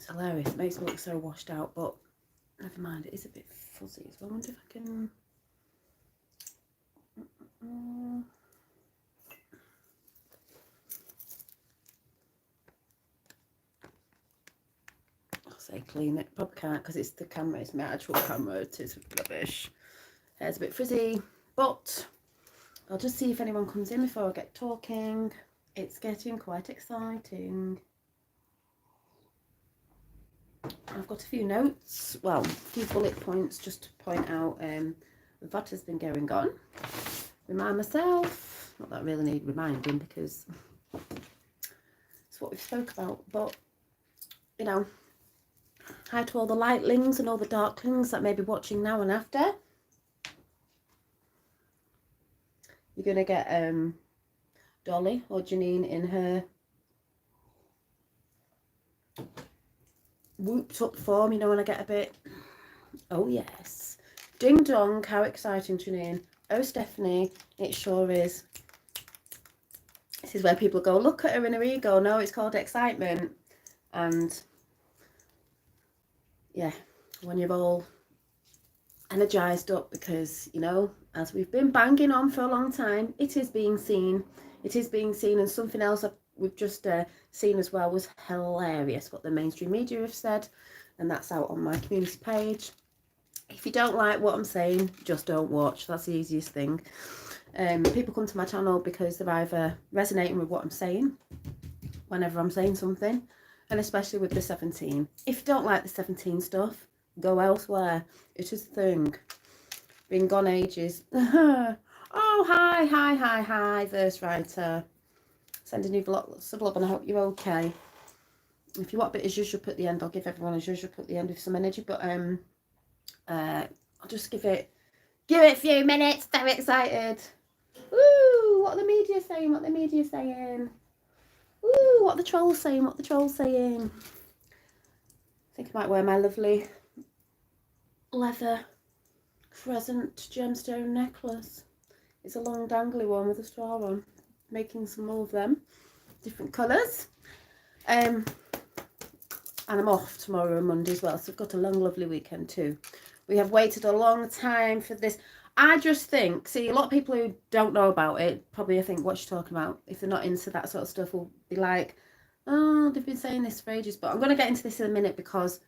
It's hilarious. It makes me look so washed out, but never mind. It is a bit fuzzy as well. I wonder if I can... I'll say clean it. Probably can't because it's the camera. It's my actual camera. It is rubbish. Hair's a bit frizzy, but I'll just see if anyone comes in before I get talking. It's getting quite exciting. I've got a few notes, well, a few bullet points just to point out what has been going on. Remind myself, not that I really need reminding because it's what we spoke about, but, you know, hi to all the lightlings and all the darklings that may be watching now and after. You're going to get Dolly or Janine in her whooped up form, you know, when I get a bit, oh yes, ding dong, how exciting, Janine. Oh Stephanie, it sure is. This is where people go, look at her in her ego. No, it's called excitement. And yeah, when you're all energized up, because, you know, as we've been banging on for a long time, it is being seen. It is being seen. And something else we've just seen as well was hilarious, what the mainstream media have said, and that's out on my community page. If you don't like what I'm saying, just don't watch. That's the easiest thing. People come to my channel because they're either resonating with what I'm saying whenever I'm saying something, and especially with the 17. If you don't like the 17 stuff, go elsewhere. It is a thing. Been gone ages. Oh, hi, verse writer. Sending you lots of love and I hope you're okay. If you want a bit of zhuzh at the end, I'll give everyone a zhuzh at the end with some energy, but I'll just give it a few minutes. Very excited. Ooh, what the media saying, what the media saying. Ooh, what the trolls saying, what the trolls saying. I think I might wear my lovely leather crescent gemstone necklace. It's a long dangly one with a straw on. Making some more of them, different colours. And I'm off tomorrow and Monday as well, so I've got a long lovely weekend too. We have waited a long time for this. I just think, see, a lot of people who don't know about it probably think what you're talking about, if they're not into that sort of stuff, will be like, oh, they've been saying this for ages. But I'm going to get into this in a minute because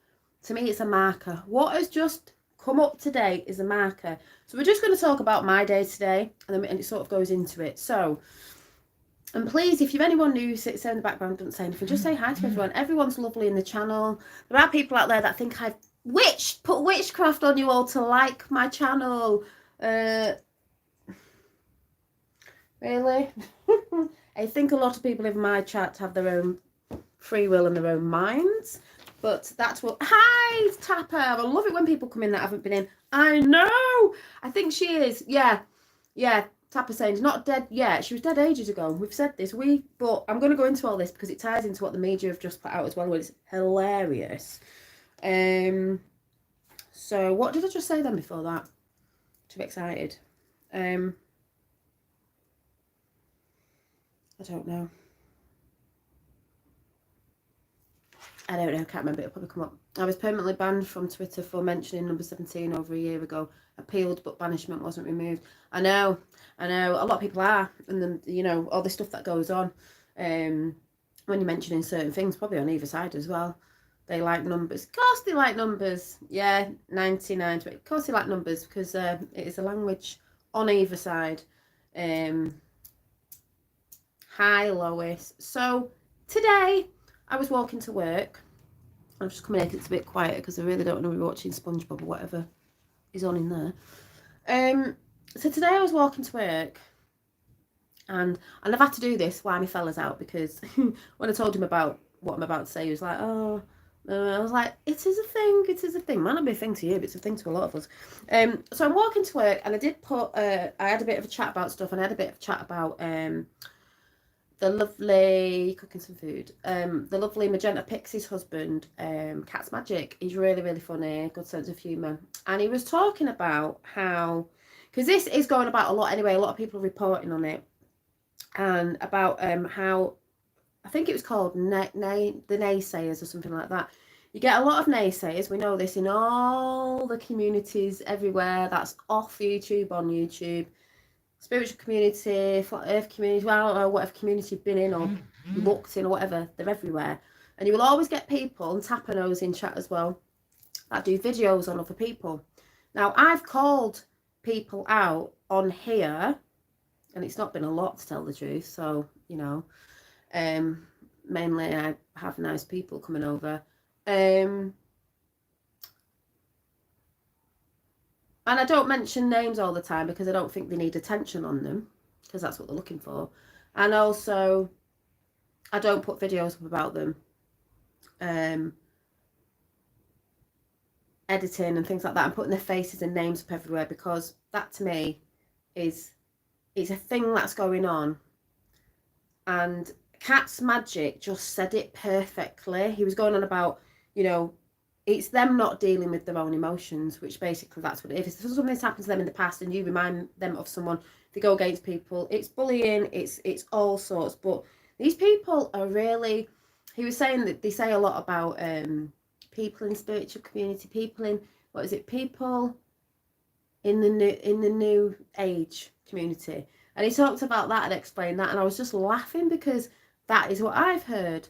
to me it's a marker. What has just come up today is a marker. So we're just going to talk about my day today, and it sort of goes into it. So, and please, if you're anyone new who sits there in the background doesn't say anything, just say hi to everyone. Everyone's lovely in the channel. There are people out there that think I've put witchcraft on you all to like my channel. Really? I think a lot of people in my chat have their own free will and their own minds. But that's what... Hi, Tapper. I love it when people come in that haven't been in. I know. I think she is. Yeah. Yeah. Tapper saying she's not dead yet. She was dead ages ago. We've said this. But I'm going to go into all this because it ties into what the media have just put out as well. It's hilarious. So what did I just say then before that? Too excited. I don't know. I don't know, I can't remember, it'll probably come up. I was permanently banned from Twitter for mentioning number 17 over a year ago. Appealed, but banishment wasn't removed. I know, a lot of people are. And then, you know, all the stuff that goes on. When you're mentioning certain things, probably on either side as well. They like numbers. Of course they like numbers. Yeah, 99. Of course they like numbers because it is a language on either side. Hi, Lois. So, today... I was walking to work. I'm just coming in, it's a bit quieter because I really don't want to be watching SpongeBob or whatever is on in there. So today I was walking to work, and I've had to do this while my fella's out because when I told him about what I'm about to say, he was like, oh, no. I was like, it is a thing. Might not be a thing to you, but it's a thing to a lot of us. So I'm walking to work, and I did put, I had a bit of a chat about stuff, and I had a bit of a chat about, the lovely, cooking some food, the lovely Magenta Pixie's husband, Cat's Magic. He's really, really funny, good sense of humour. And he was talking about how, because this is going about a lot anyway, a lot of people are reporting on it, and about how, I think it was called the Naysayers or something like that. You get a lot of naysayers. We know this in all the communities everywhere. That's off YouTube, on YouTube. Spiritual community, flat earth community, well, I don't know, whatever community you've been in or looked in or whatever, they're everywhere. And you will always get people, and Tapper knows in chat as well, that do videos on other people. Now, I've called people out on here, and it's not been a lot to tell the truth, so, you know, mainly I have nice people coming over. And I don't mention names all the time because I don't think they need attention on them, because that's what they're looking for. And also, I don't put videos up about them. Editing and things like that, and putting their faces and names up everywhere, because that to me is a thing that's going on. And Cat's Magic just said it perfectly. He was going on about, you know, it's them not dealing with their own emotions, which basically that's what it is. If something's happened to them in the past and you remind them of someone, they go against people, it's bullying, it's all sorts. But these people are really, he was saying that they say a lot about people in spiritual community, people in, what is it, people in the new age community. And he talked about that and explained that, and I was just laughing because that is what I've heard.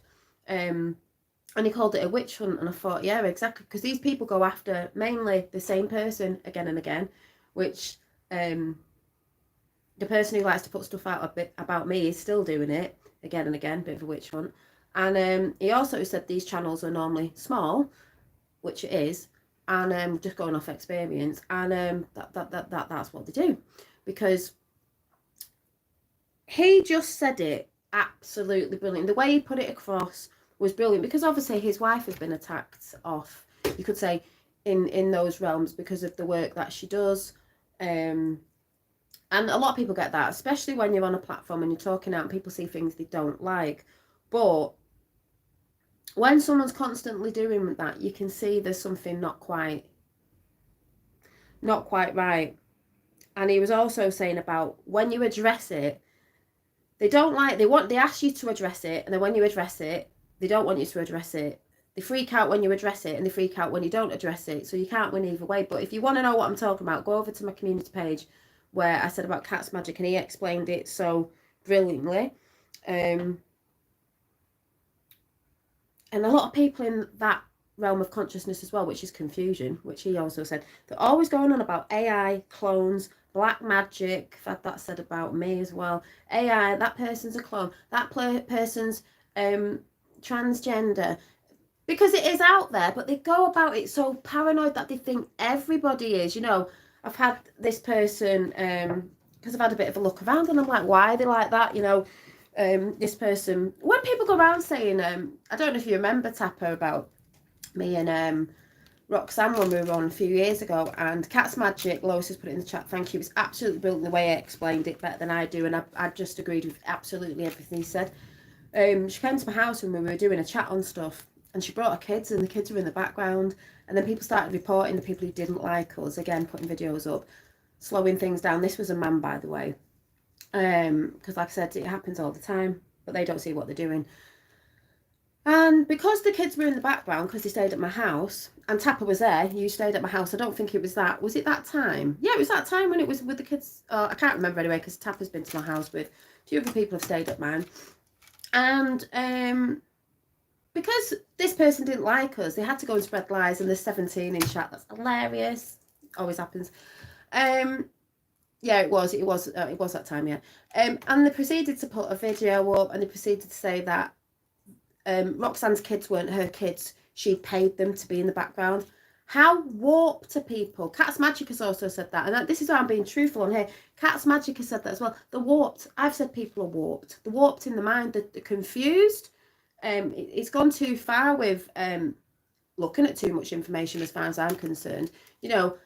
And he called it a witch hunt, and I thought, yeah, exactly, because these people go after mainly the same person again and again, which the person who likes to put stuff out a bit about me is still doing it again and again, bit of a witch hunt. And he also said these channels are normally small, which it is, and just going off experience, and that's what they do, because he just said it absolutely brilliant. The way he put it across was brilliant, because obviously his wife has been attacked off, you could say, in those realms because of the work that she does. And a lot of people get that, especially when you're on a platform and you're talking out and people see things they don't like. But when someone's constantly doing that, you can see there's something not quite right. And he was also saying about when you address it, they ask you to address it, and then when you address it, they don't want you to address it. They freak out when you address it, and they freak out when you don't address it. So you can't win either way. But if you want to know what I'm talking about, go over to my community page where I said about Cat's Magic, and he explained it so brilliantly. And a lot of people in that realm of consciousness as well, which is confusion, which he also said, they're always going on about AI, clones, black magic. I've had that said about me as well. AI, that person's a clone, that person's transgender, because it is out there, but they go about it so paranoid that they think everybody is. You know, I've had this person, because I've had a bit of a look around, and I'm like, why are they like that? You know, this person, when people go around saying, I don't know if you remember, Tapper, about me and Roxanne when we were on a few years ago, and Cat's Magic, Lois has put it in the chat, thank you, it's absolutely brilliant the way I explained it, better than I do, and I just agreed with absolutely everything he said. She came to my house when we were doing a chat on stuff, and she brought her kids, and the kids were in the background, and then people started reporting the people who didn't like us, again putting videos up, slowing things down. This was a man, by the way, because like I said, it happens all the time, but they don't see what they're doing. And because the kids were in the background, because they stayed at my house, and Tapper was there, you stayed at my house, I don't think it was that, was it that time? Yeah, it was that time when it was with the kids. I can't remember anyway, because Tapper's been to my house with a few other people have stayed at mine. And because this person didn't like us, they had to go and spread lies, and there's 17 in chat. That's hilarious. Always happens. Yeah, it was that time, yeah. And they proceeded to put a video up, and they proceeded to say that Roxanne's kids weren't her kids. She'd paid them to be in the background. How warped are people? Cat's Magic has also said that, and this is why I'm being truthful on here. Cat's Magic has said that as well. They're warped. I've said people are warped. They're warped in the mind. They're confused. It's gone too far with looking at too much information, as far as I'm concerned. You know,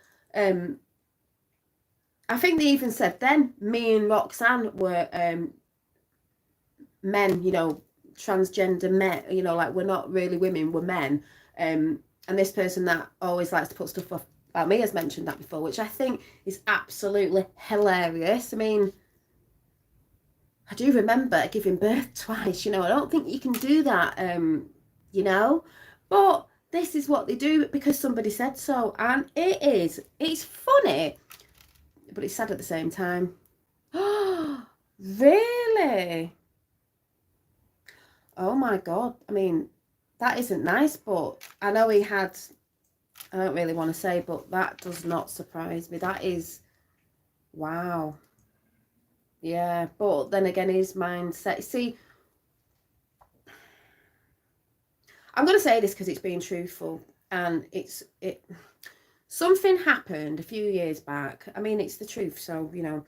I think they even said then me and Roxanne were men, you know, transgender men, you know, like we're not really women, we're men. And this person that always likes to put stuff off about me has mentioned that before, which I think is absolutely hilarious. I mean, I do remember giving birth twice, you know, I don't think you can do that, you know, but This is what they do because somebody said so. And it's funny, but it's sad at the same time. Really? Oh my God. I mean, that isn't nice, but I know he had, I don't really want to say, but that does not surprise me. That is, wow. Yeah, but then again, his mindset. See, I'm going to say this because it's being truthful, and something happened a few years back. I mean, it's the truth, so, you know,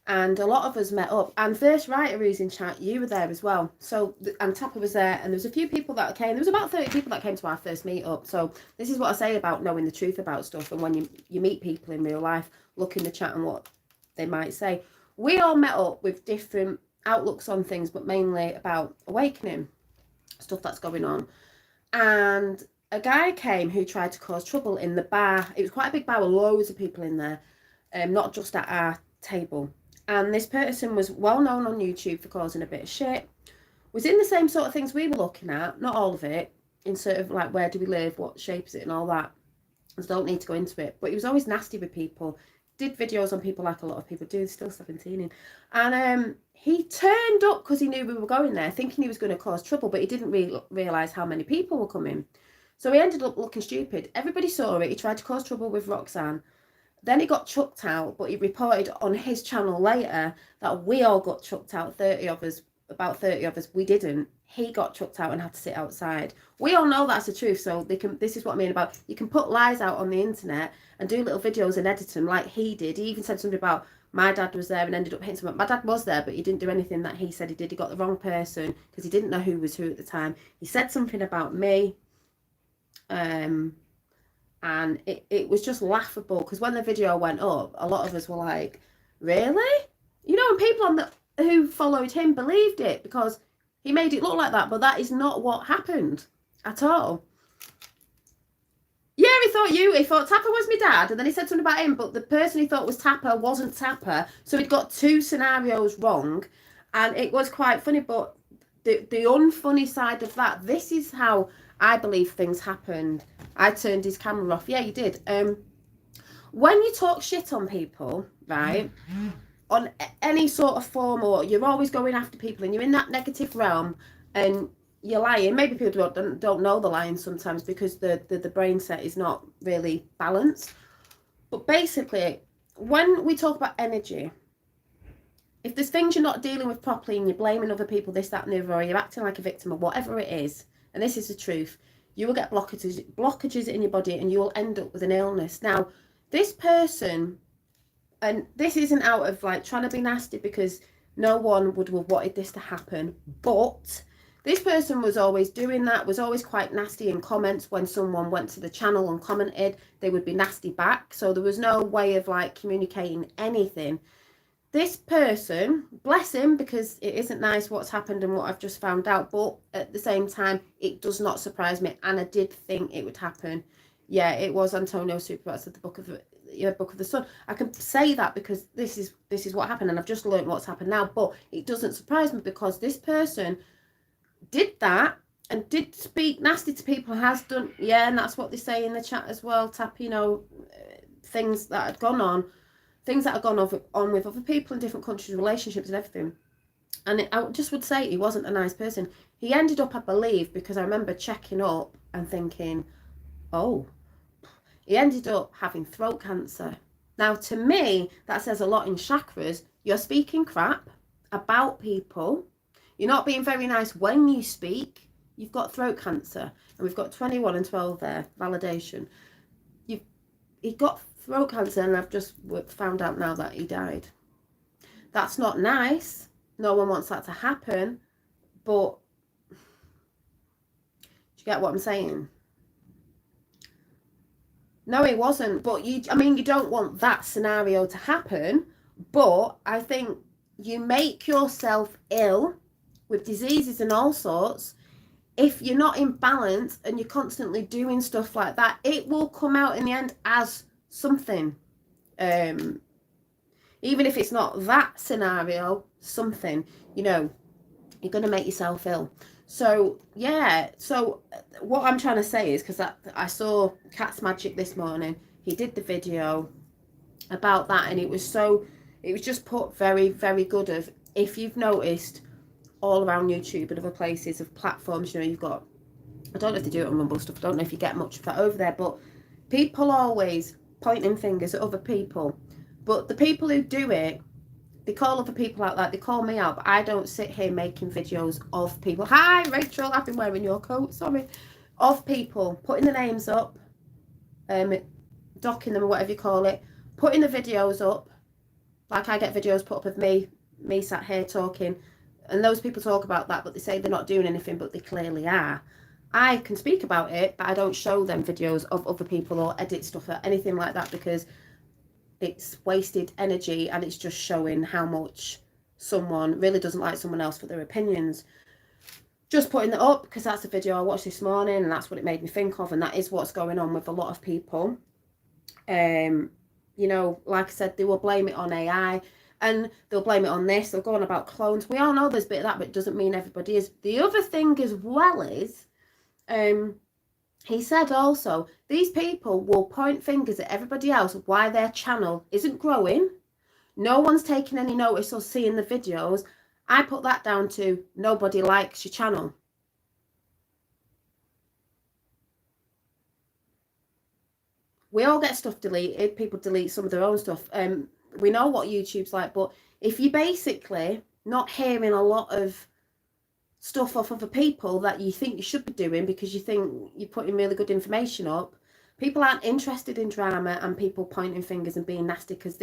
and a lot of us met up, and First Writer, who's in chat, you were there as well. So, and Tapper was there, and there was a few people that came. There was about 30 people that came to our first meet up. So this is what I say about knowing the truth about stuff, and when you meet people in real life, look in the chat and what they might say. We all met up with different outlooks on things, but mainly about awakening, stuff that's going on. And a guy came who tried to cause trouble in the bar. It was quite a big bar with loads of people in there, not just at our table. And this person was well known on YouTube for causing a bit of shit. Was in the same sort of things we were looking at, not all of it, in sort of like where do we live, what shape is it and all that. I don't need to go into it. But he was always nasty with people. Did videos on people like a lot of people do, still 17. And he turned up because he knew we were going there, thinking he was going to cause trouble, but he didn't really realise how many people were coming. So he ended up looking stupid. Everybody saw it. He tried to cause trouble with Roxanne. Then he got chucked out, but he reported on his channel later that we all got chucked out, 30 of us, about 30 of us. We didn't. He got chucked out and had to sit outside. We all know that's the truth, so this is what I mean about, you can put lies out on the internet and do little videos and edit them like he did. He even said something about my dad was there and ended up hitting someone. My dad was there, but he didn't do anything that he said he did. He got the wrong person because he didn't know who was who at the time. He said something about me. And it was just laughable because when the video went up, a lot of us were like, really? You know, and people who followed him believed it because he made it look like that, but that is not what happened at all. Yeah, he thought Tapper was my dad, and then he said something about him, but the person he thought was Tapper wasn't Tapper, so he'd got two scenarios wrong, and it was quite funny, but the unfunny side of that, this is how I believe things happened. I turned his camera off. Yeah, you did. When you talk shit on people, right, on any sort of form, or you're always going after people and you're in that negative realm and you're lying, maybe people don't know the lying sometimes because the brain set is not really balanced. But basically, when we talk about energy, if there's things you're not dealing with properly and you're blaming other people, this, that and the other, or you're acting like a victim or whatever it is, and this is the truth, you will get blockages in your body and you will end up with an illness. Now, this person, and this isn't out of like trying to be nasty because no one would have wanted this to happen, but this person was always doing that, was always quite nasty in comments. When someone went to the channel and commented, they would be nasty back. So there was no way of like communicating anything. This person, bless him, because it isn't nice what's happened and what I've just found out, but at the same time, it does not surprise me, and I did think it would happen. Yeah, it was Antonio Superbats of the Book of the Sun. I can say that because this is what happened, and I've just learned what's happened now, but it doesn't surprise me because this person did that and did speak nasty to people, has done, yeah, and that's what they say in the chat as well, Tap, you know, things that had gone on. Things that have gone on with other people in different countries, relationships and everything. And I just would say he wasn't a nice person. He ended up, I believe, because I remember checking up and thinking, oh, he ended up having throat cancer. Now, to me, that says a lot in chakras. You're speaking crap about people. You're not being very nice when you speak. You've got throat cancer. And we've got 21 and 12 there, validation. He got throat cancer, and I've just found out now that he died. That's not nice. No one wants that to happen, but do you get what I'm saying? No, it wasn't, but you don't want that scenario to happen, but I think you make yourself ill with diseases and all sorts. If you're not in balance and you're constantly doing stuff like that, it will come out in the end as something. Even if it's not that scenario, something, you know, you're going to make yourself ill. So yeah, so what I'm trying to say is, because I saw Cat's Magic this morning, he did the video about that, and it was just put very, very good. Of, if you've noticed, all around YouTube and other places of platforms, you know, you've got, I don't know if they do it on Rumble stuff, I don't know if you get much of that over there, but people always pointing fingers at other people. But the people who do it, they call other people out, like they call me out, but I don't sit here making videos of people. Hi Rachel, I've been wearing your coat, sorry. Of people, putting the names up, docking them or whatever you call it, putting the videos up, like I get videos put up of me sat here talking, and those people talk about that, but they say they're not doing anything, but they clearly are. I can speak about it, but I don't show them videos of other people or edit stuff or anything like that, because it's wasted energy, and it's just showing how much someone really doesn't like someone else for their opinions. Just putting that up because that's the video I watched this morning, and that's what it made me think of, and that is what's going on with a lot of people. You know, like I said, they will blame it on AI, and they'll blame it on this, they'll go on about clones. We all know there's a bit of that, but it doesn't mean everybody is. The other thing as well is, he said also, these people will point fingers at everybody else why their channel isn't growing. No one's taking any notice or seeing the videos. I put that down to nobody likes your channel. We all get stuff deleted. People delete some of their own stuff. We know what YouTube's like, but if you're basically not hearing a lot of stuff off other people that you think you should be doing because you think you're putting really good information up, people aren't interested in drama and people pointing fingers and being nasty, because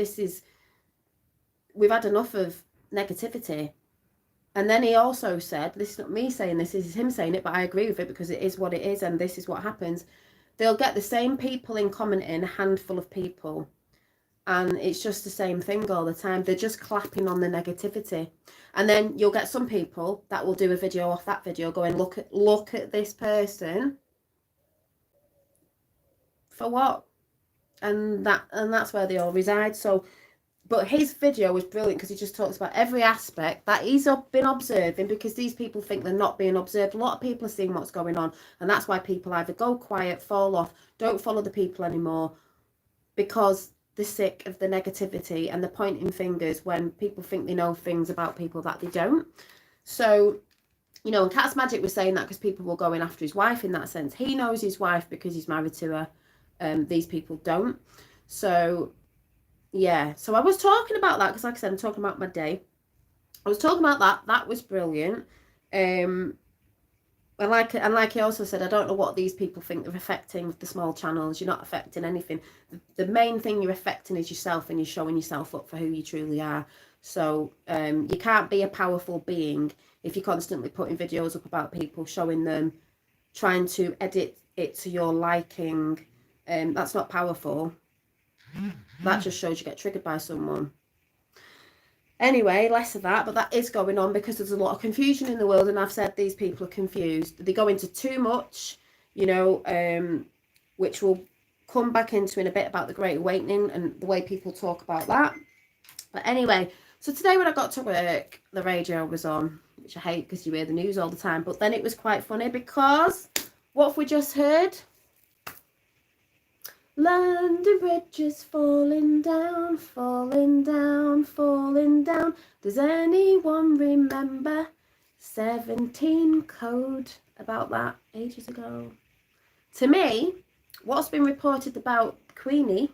we've had enough of negativity. And then he also said, this is not me saying this is him saying it, but I agree with it because it is what it is, and this is what happens. They'll get the same people in commenting, a handful of people, and it's just the same thing all the time. They're just clapping on the negativity. And then you'll get some people that will do a video off that video going, look at this person. For what? And that's where they all reside. So, but his video was brilliant because he just talks about every aspect that he's been observing, because these people think they're not being observed. A lot of people are seeing what's going on, and that's why people either go quiet, fall off, don't follow the people anymore, because they're sick of the negativity and the pointing fingers when people think they know things about people that they don't. So, you know, and Cat's Magic was saying that because people were going after his wife in that sense. He knows his wife because he's married to her. These people don't. So yeah, so I was talking about that because, like I said, I'm talking about my day. I was talking about that. That was brilliant. And like he also said, I don't know what these people think they're affecting with the small channels. You're not affecting anything. The main thing you're affecting is yourself, and you're showing yourself up for who you truly are. So you can't be a powerful being if you're constantly putting videos up about people, showing them, trying to edit it to your liking. That's not powerful. That just shows you get triggered by someone. Anyway, less of that, but that is going on because there's a lot of confusion in the world, and I've said these people are confused. They go into too much, you know, which we'll come back into in a bit about the Great Awakening and the way people talk about that. But anyway, so today when I got to work, the radio was on, which I hate because you hear the news all the time, but then it was quite funny because what have we just heard? London Bridge is falling down, falling down, falling down. Does anyone remember 17 Code about that ages ago? To me, what's been reported about Queenie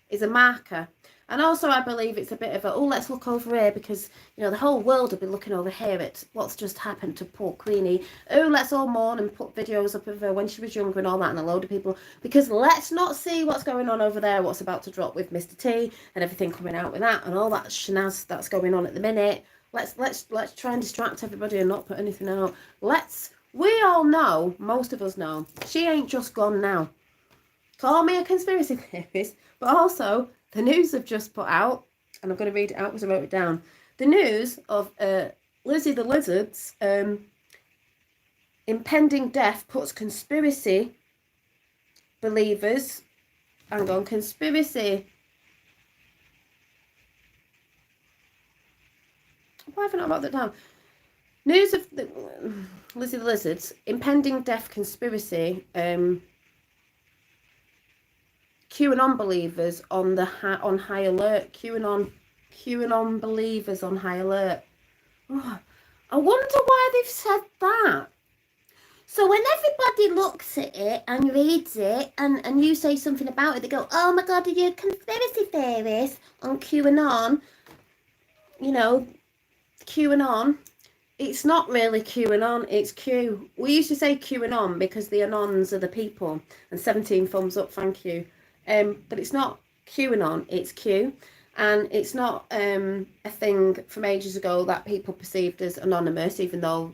is a marker. And also I believe it's a bit of a, oh, let's look over here because, you know, the whole world will be looking over here at what's just happened to poor Queenie. Oh, let's all mourn and put videos up of her when she was younger and all that, and a load of people. Because let's not see what's going on over there, what's about to drop with Mr. T and everything coming out with that and all that shenaz that's going on at the minute. Let's try and distract everybody and not put anything out. We all know, most of us know, she ain't just gone now. Call me a conspiracy theorist, but also the news have just put out, and I'm going to read it out because I wrote it down. The news of Lizzie the Lizard's impending death puts conspiracy believers, hang on, conspiracy. Why have I not wrote that down? News of the Lizzie the Lizard's impending death conspiracy. QAnon believers on high alert. QAnon believers on high alert. Oh, I wonder why they've said that. So when everybody looks at it and reads it and you say something about it, they go, oh my God, are you a conspiracy theorist on QAnon? You know, QAnon. It's not really QAnon, it's Q. We used to say QAnon because the Anons are the people. And 17 thumbs up, thank you. But it's not QAnon, it's Q. And it's not a thing from ages ago that people perceived as anonymous, even though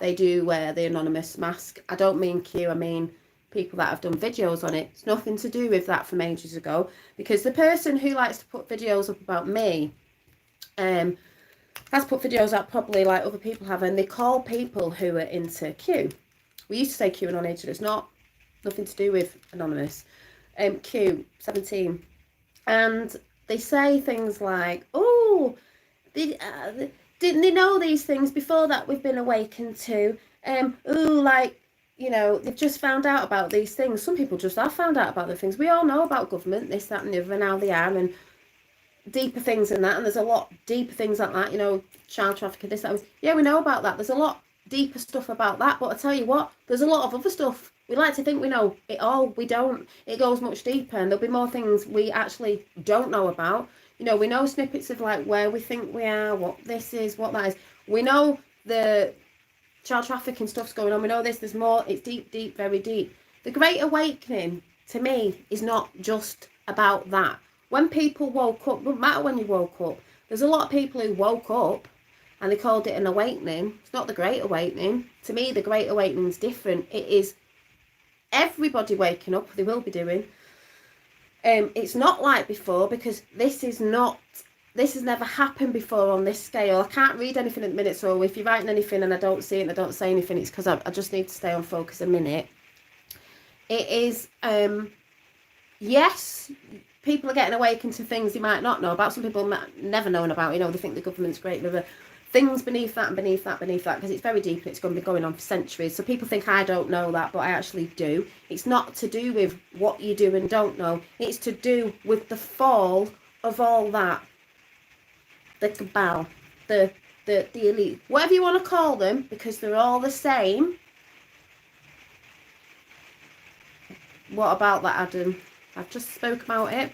they do wear the anonymous mask. I don't mean Q, I mean people that have done videos on it. It's nothing to do with that from ages ago, because the person who likes to put videos up about me has put videos up probably like other people have, and they call people who are into Q. We used to say QAnon age, it's not, nothing to do with anonymous. Q, 17. And they say things like, oh, didn't they know these things before that we've been awakened to? Like, you know, they've just found out about these things. Some people just have found out about the things. We all know about government, this, that and the other, and how they are, and deeper things than that. And there's a lot deeper things like that, you know, child trafficking, this, that. Yeah, we know about that. There's a lot deeper stuff about that. But I tell you what, there's a lot of other stuff. We like to think we know it all. We don't. It goes much deeper, and there'll be more things we actually don't know about. You know, we know snippets of like where we think we are, what this is, what that is. We know the child trafficking stuff's going on. We know this. There's more. It's deep, deep, very deep. The Great Awakening, to me, is not just about that. When people woke up, doesn't matter when you woke up. There's a lot of people who woke up and they called it an awakening. It's not the Great Awakening. To me, the Great Awakening is different. It is everybody waking up. They will be doing. It's not like before, because this has never happened before on this scale. I can't read anything at the minute, so if you're writing anything and I don't see it and I don't say anything, it's because I just need to stay on focus a minute. It is, yes, people are getting awakened to things they might not know about. Some people might never known about, you know, they think the government's great, but things beneath that and beneath that, because it's very deep and it's going to be going on for centuries. So people think I don't know that, but I actually do. It's not to do with what you do and don't know. It's to do with the fall of all that. The cabal, the elite, whatever you want to call them, because they're all the same. What about that, Adam? I've just spoke about it.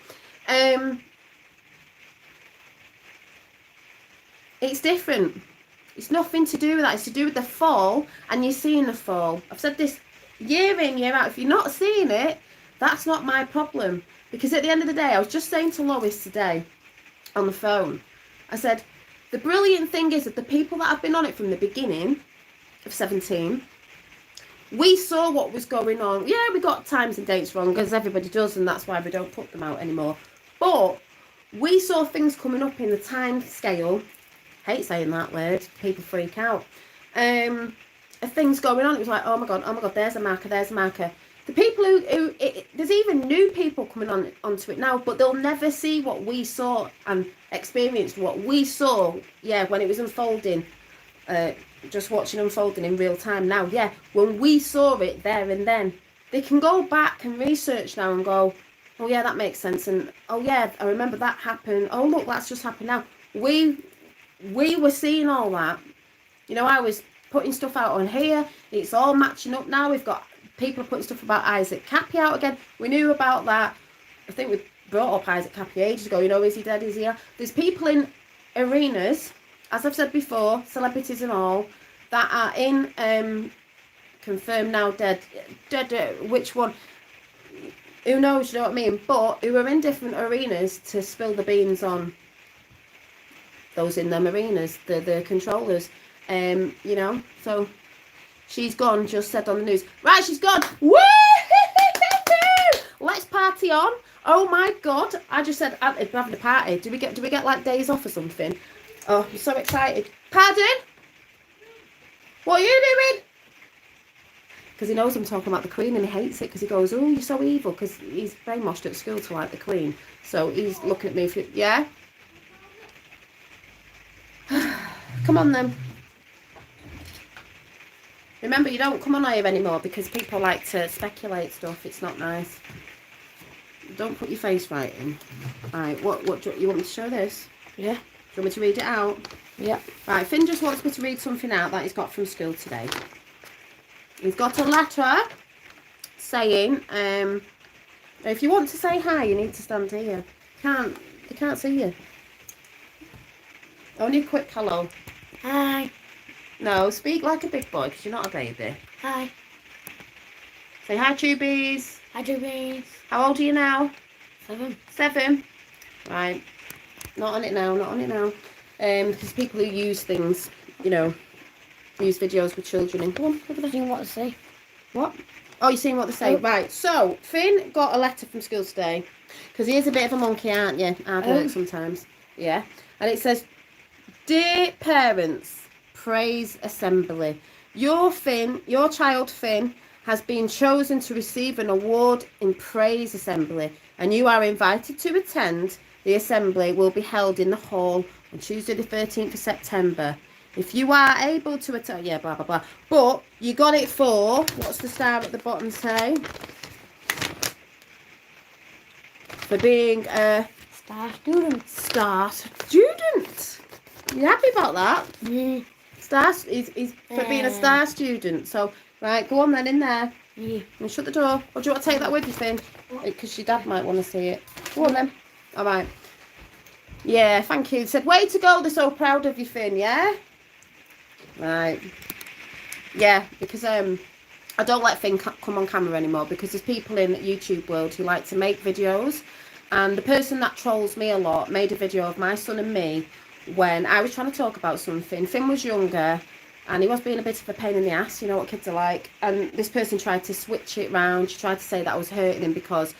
It's different. It's nothing to do with that. It's to do with the fall, and you're seeing the fall. I've said this year in, year out. If you're not seeing it, that's not my problem. Because at the end of the day, I was just saying to Lois today on the phone, I said, the brilliant thing is that the people that have been on it from the beginning of 17, we saw what was going on. Yeah, we got times and dates wrong, as everybody does, and that's why we don't put them out anymore. But we saw things coming up in the time scale. Hate saying that word, people freak out. Things going on, it was like, oh my god, there's a marker. The people who there's even new people coming onto it now, but they'll never see what we saw and experienced what we saw, yeah, when it was unfolding, just watching unfolding in real time now. Yeah, when we saw it there and then, they can go back and research now and go, oh yeah, that makes sense, and oh yeah, I remember that happened, oh look, that's just happened now. We were seeing all that. You know, I was putting stuff out on here, it's all matching up now. We've got people putting stuff about Isaac Cappy out again. We knew about that. I think we brought up Isaac Cappy ages ago. You know, is he dead, is he here? There's people in arenas, as I've said before, celebrities and all, that are in confirmed now dead, which one, who knows, you know what I mean, but who are in different arenas to spill the beans on those in them arenas, the controllers, you know. So she's gone, just said on the news. Right, she's gone. Woo! Let's party on. Oh my god, I just said I'm having a party. Do we get like days off or something? Oh, I'm so excited. Pardon? What are you doing? Because he knows I'm talking about the Queen and he hates it, because he goes, oh, you're so evil, because he's brainwashed at school to like the Queen. So he's looking at me for, yeah? Come on then. Remember, you don't come on here anymore because people like to speculate stuff. It's not nice. Don't put your face right in. Right, what do you want me to show this? Yeah. Do you want me to read it out? Yeah. Right, Finn just wants me to read something out that he's got from school today. He's got a letter saying, if you want to say hi, you need to stand here. They can't see you. Only a quick hello. Hi. No, speak like a big boy because you're not a baby. Hi. Say hi, Tubies. Hi, Jubies. How old are you now? 7. 7. Right. Not on it now, not on it now. Because people who use things, you know, use videos with children in. Go on, over there. Seeing what to say. What? Oh, you're seeing what they say. Oh. Right, so Finn got a letter from school today. Because he is a bit of a monkey, aren't you? Hard work sometimes. Yeah. And it says, Dear parents, praise assembly. Your child Finn, has been chosen to receive an award in praise assembly. And you are invited to attend. The assembly will be held in the hall on Tuesday the 13th of September. If you are able to attend, yeah, blah, blah, blah. But you got it for, what's the star at the bottom say? For being a Star student. Star student. You happy about that? Yeah. He's for being a star student. So, right, go on then in there. Yeah. And shut the door. Or do you want to take that with you, Finn? Because your dad might want to see it. Go on then. All right. Yeah, thank you. He said, way to go. They're so proud of you, Finn, yeah? Right. Yeah, because I don't let Finn come on camera anymore because there's people in the YouTube world who like to make videos. And the person that trolls me a lot made a video of my son and me when I was trying to talk about something. Finn was younger and he was being a bit of a pain in the ass, you know what kids are like. And this person tried to switch it round. She tried to say that I was hurting him because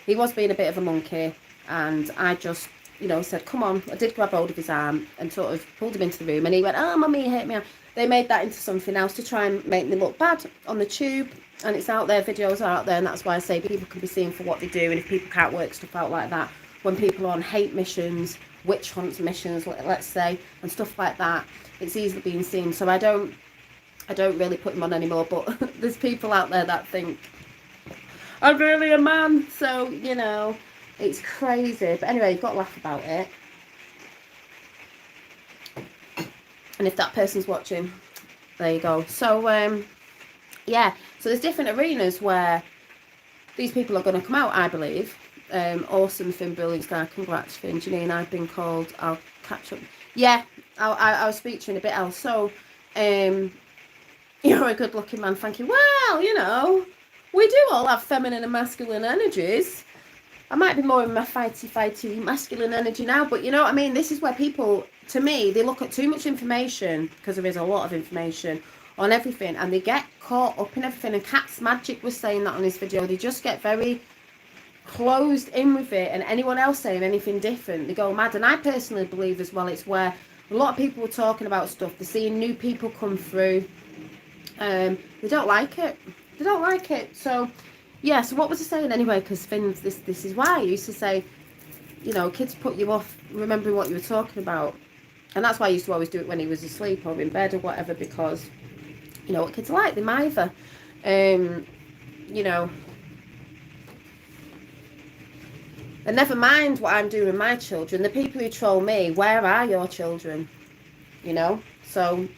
he was being a bit of a monkey. And I just, you know, said, come on. I did grab hold of his arm and sort of pulled him into the room. And he went, oh, mummy, you hurt me. They made that into something else to try and make me look bad on the tube. And it's out there, videos are out there. And that's why I say people can be seen for what they do. And if people can't work stuff out like that, when people are on hate missions, witch hunt missions, let's say, and stuff like that, it's easily being seen. So I don't really put them on anymore. But there's people out there that think I'm really a man. So, you know, it's crazy. But anyway, you've got to laugh about it. And if that person's watching, there you go. So, yeah. So there's different arenas where these people are going to come out, I believe. Awesome, Finn, brilliant star. Congrats, Finn. Janine, I've been called. I'll catch up. Yeah, I'll speak to you in a bit else. So, you're a good-looking man. Thank you. Well, you know, we do all have feminine and masculine energies. I might be more in my fighty masculine energy now, but you know what I mean? This is where people, to me, they look at too much information, because there is a lot of information on everything, and they get caught up in everything. And Cat's Magic was saying that on his video. They just get very closed in with it, and anyone else saying anything different, they go mad. And I personally believe as well, it's where a lot of people were talking about stuff. They're seeing new people come through. They don't like it. They don't like it. So, yeah, so what was I saying anyway? Because Finn's, this is why I used to say, you know, kids put you off remembering what you were talking about. And that's why I used to always do it when he was asleep or in bed or whatever, because, you know, what kids are like, they mither. You know. And never mind what I'm doing with my children. The people who troll me, where are your children? You know? So,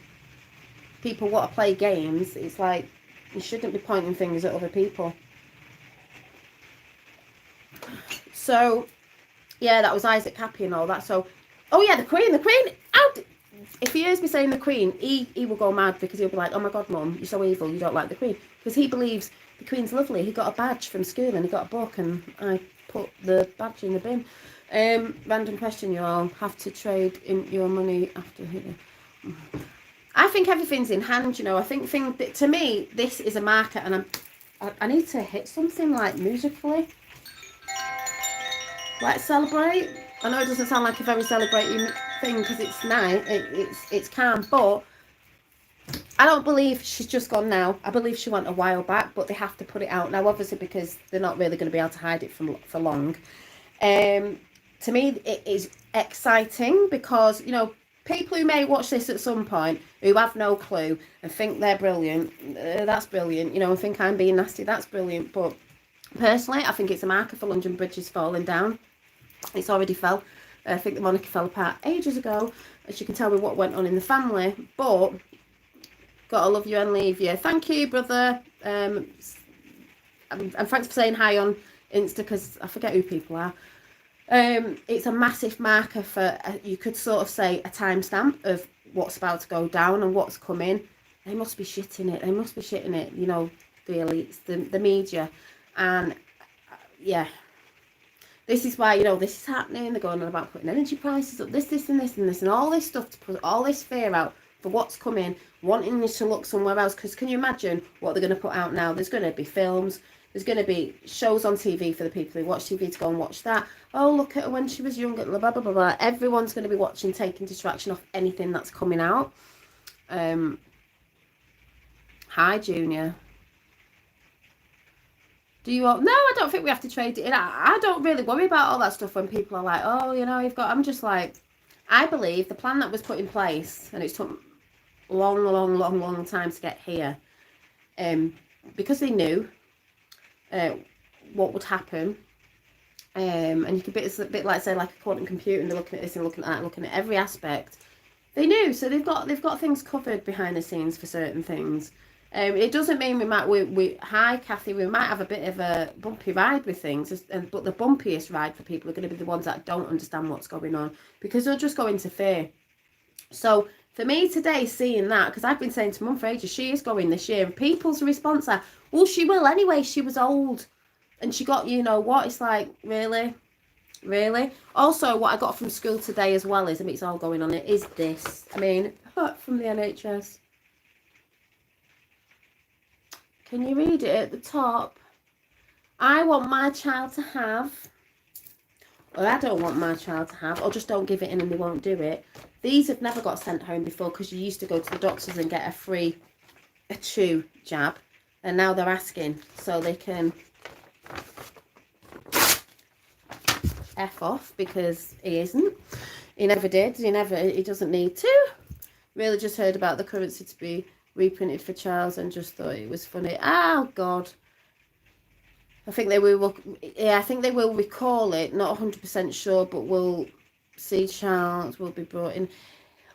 people want to play games. It's like, you shouldn't be pointing fingers at other people. So, yeah, that was Isaac Happy and all that. So, oh yeah, the Queen. Out. If he hears me saying the Queen, he will go mad, because he'll be like, oh my God, Mum, you're so evil, you don't like the Queen. Because he believes the Queen's lovely. He got a badge from school and he got a book, and I put the badge in the bin. Random question, you all have to trade in your money after. I think everything's in hand, you know. I think to me, this is a market, and I need to hit something like musically. Let's celebrate. I know it doesn't sound like a very celebrating thing because it's nice, it's calm, but I don't believe she's just gone now. I believe she went a while back, but they have to put it out now, obviously, because they're not really going to be able to hide it for long. To me, it is exciting because, you know, people who may watch this at some point who have no clue and think they're brilliant, that's brilliant, you know, and think I'm being nasty, that's brilliant. But personally, I think it's a marker for London Bridge Is Falling Down. It's already fell. I think the monarchy fell apart ages ago, as you can tell with what went on in the family. But gotta love you and leave you. Thank you, brother. And thanks for saying hi on Insta, because I forget who people are. It's a massive marker for, you could sort of say, a timestamp of what's about to go down and what's coming. They must be shitting it. They must be shitting it, you know, the elites, the media. And yeah, this is why, you know, this is happening. They're going on about putting energy prices up, this, and this, and all this stuff to put all this fear out for what's coming, wanting you to look somewhere else. Because can you imagine what they're going to put out now? There's going to be films. There's going to be shows on TV for the people who watch TV to go and watch that. Oh, look at her when she was younger, blah, blah, blah, blah. Everyone's going to be watching, taking distraction off anything that's coming out. Hi, Junior. Do you all... No, I don't think we have to trade it in. I don't really worry about all that stuff when people are like, oh, you know, you've got... I'm just like, I believe the plan that was put in place, and it's took long time to get here, because they knew what would happen, and you could it's a bit like, say, like a quantum computer, and they're looking at this and looking at that, looking at every aspect. They knew, so they've got things covered behind the scenes for certain things. It doesn't mean hi Kathy, we might have a bit of a bumpy ride with things, but the bumpiest ride for people are going to be the ones that don't understand what's going on, because they'll just go into fear. So for me today, seeing that, because I've been saying to Mum for ages, she is going this year, and people's response are, well, she will anyway, she was old and she got, you know what. It's like, really? Also, what I got from school today as well is, I mean, it's all going on, it is this, I mean, from the NHS. Can you read it at the top? I want my child to have, or I don't want my child to have, or just don't give it in and they won't do it. These have never got sent home before, because you used to go to the doctors and get a chew jab, and now they're asking so they can F off, because he isn't. He never did. He doesn't need to. Really just heard about the currency to be reprinted for Charles and just thought it was funny. Oh God. I think they will, yeah, I think they will recall it, not 100% sure, but we'll see Charles will be brought in.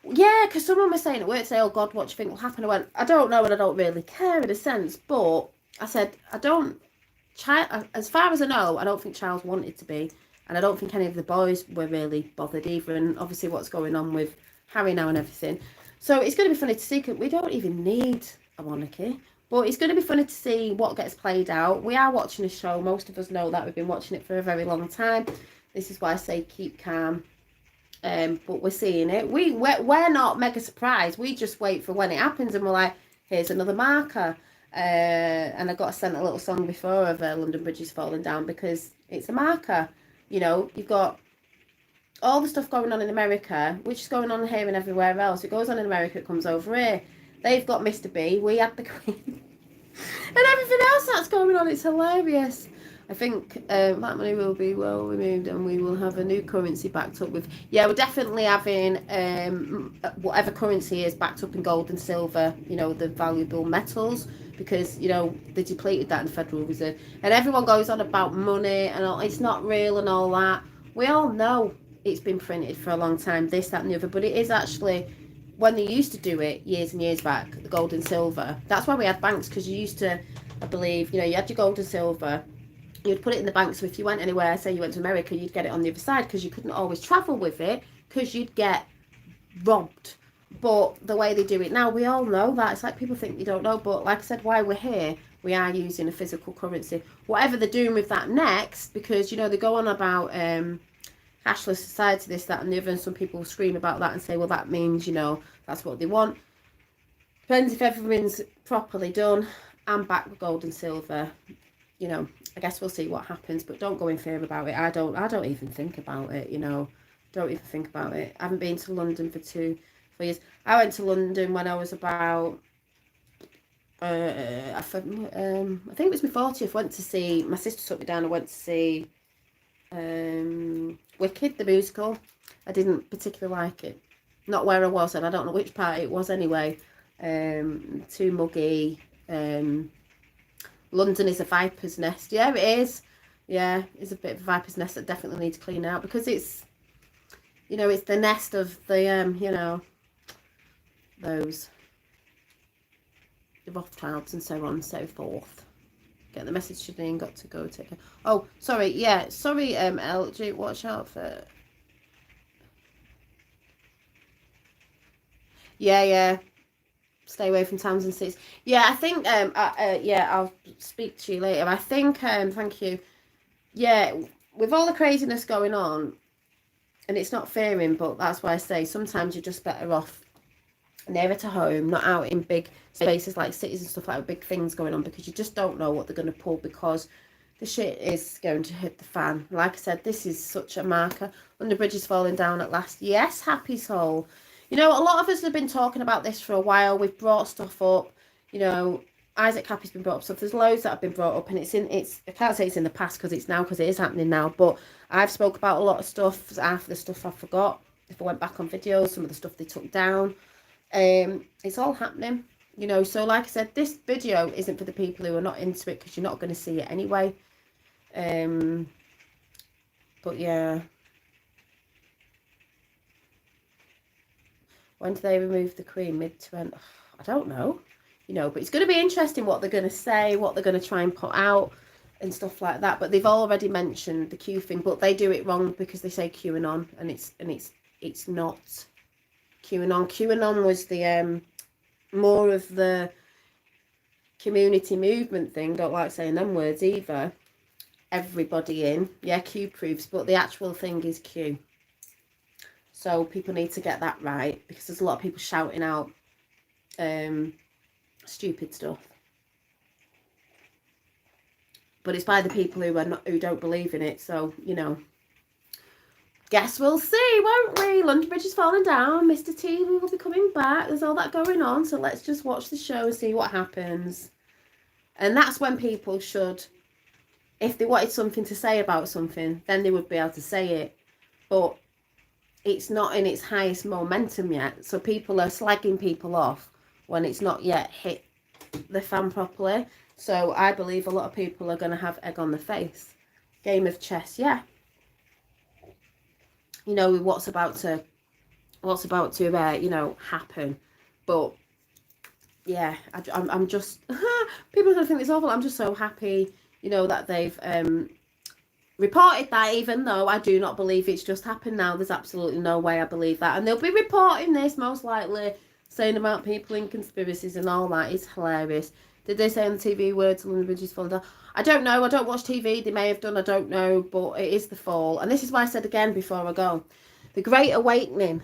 Yeah, because someone was saying at work today, oh God, what do you think will happen? I went, I don't know, and I don't really care in a sense, but I said, as far as I know, I don't think Charles wanted to be, and I don't think any of the boys were really bothered either, and obviously what's going on with Harry now and everything. So it's going to be funny to see, because we don't even need a monarchy. But it's going to be funny to see what gets played out. We are watching a show. Most of us know that. We've been watching it for a very long time. This is why I say keep calm. But we're seeing it. We're not mega surprised. We just wait for when it happens, and we're like, here's another marker. And I got sent a little song before of London Bridge Is Falling Down, because it's a marker. You know, you've got all the stuff going on in America, which is going on here and everywhere else. It goes on in America, it comes over here. They've got Mr. B, we had the Queen, and everything else that's going on. It's hilarious. I think that money will be well removed, and we will have a new currency backed up with, yeah, we're definitely having whatever currency is backed up in gold and silver, you know, the valuable metals, because, you know, they depleted that in the Federal Reserve. And everyone goes on about money and all, it's not real and all that. We all know it's been printed for a long time, this, that and the other, but it is actually, when they used to do it years and years back, the gold and silver, that's why we had banks, because you used to, I believe, you know, you had your gold and silver, you'd put it in the bank, so if you went anywhere, say you went to America, you'd get it on the other side, because you couldn't always travel with it, because you'd get robbed. But the way they do it now, we all know that. It's like people think you don't know, but like I said, while we're here, we are using a physical currency. Whatever they're doing with that next, because, you know, they go on about cashless society, this, that and the other, and some people scream about that and say, well, that means, you know, that's what they want. Depends if everything's properly done. I'm back with gold and silver. You know, I guess we'll see what happens, but don't go in fear about it. I don't even think about it, you know. Don't even think about it. I haven't been to London for 4 years. I went to London when I was about I think it was my 40th. Went to see, my sister took me down. I went to see Wicked, the musical. I didn't particularly like it. not where I was, and I don't know which part it was anyway. Too muggy. London is a viper's nest. Yeah, it is. Yeah, it's a bit of a viper's nest that definitely needs to clean out, because it's, you know, it's the nest of the, you know, those, the Rothschilds and so on and so forth. Get the message, Shadeen, got to go take care. Oh, sorry, yeah, sorry, LG, watch out for... Yeah. Stay away from towns and cities. Yeah, I think, yeah, I'll speak to you later. I think, thank you. Yeah, with all the craziness going on, and it's not fearing, but that's why I say sometimes you're just better off nearer to home, not out in big spaces like cities and stuff, like big things going on, because you just don't know what they're going to pull, because the shit is going to hit the fan. Like I said, this is such a marker. When the bridge is falling down at last. Yes, happy soul. You know, a lot of us have been talking about this for a while. We've brought stuff up. You know, Isaac Happy's been brought up stuff. There's loads that have been brought up, and I can't say it's in the past, because it's now, because it is happening now. But I've spoke about a lot of stuff. Half of the stuff I forgot. If I went back on videos, some of the stuff they took down. It's all happening, you know. So like I said, this video isn't for the people who are not into it, because you're not going to see it anyway. But yeah, when do they remove the Queen? Mid to end? I don't know, you know, but it's going to be interesting what they're going to say, what they're going to try and put out and stuff like that. But they've already mentioned the Q thing, but they do it wrong, because they say QAnon, and it's not QAnon. QAnon was the more of the community movement thing. Don't like saying them words either. Everybody in. Yeah, Q proofs, but the actual thing is Q. So people need to get that right, because there's a lot of people shouting out stupid stuff. But it's by the people who don't believe in it. So, you know, guess we'll see, won't we? London Bridge is falling down. Mr. T will be coming back. There's all that going on. So let's just watch the show and see what happens. And that's when people should, if they wanted something to say about something, then they would be able to say it. But it's not in its highest momentum yet. So people are slagging people off when it's not yet hit the fan properly. So I believe a lot of people are going to have egg on the face. Game of chess, yeah. You know, what's about to you know, happen. But yeah, I'm just people are gonna think it's awful. I'm just so happy, you know, that they've reported that, even though I do not believe it's just happened now. There's absolutely no way I believe that, and they'll be reporting this most likely, saying about people in conspiracies and all that. Is hilarious. Did they say on the TV words London Bridge is falling down? I don't know. I don't watch TV. They may have done. I don't know. But it is the fall. And this is why I said again before I go. The Great Awakening.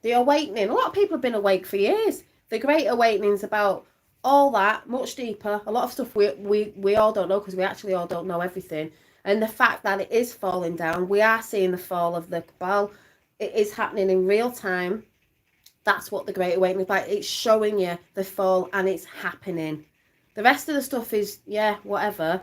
The Awakening. A lot of people have been awake for years. The Great Awakening's about all that, much deeper. A lot of stuff we all don't know, because we actually all don't know everything. And the fact that it is falling down. We are seeing the fall of the cabal. It is happening in real time. That's what the Great Awakening is like. It's showing you the fall, and it's happening. The rest of the stuff is, yeah, whatever.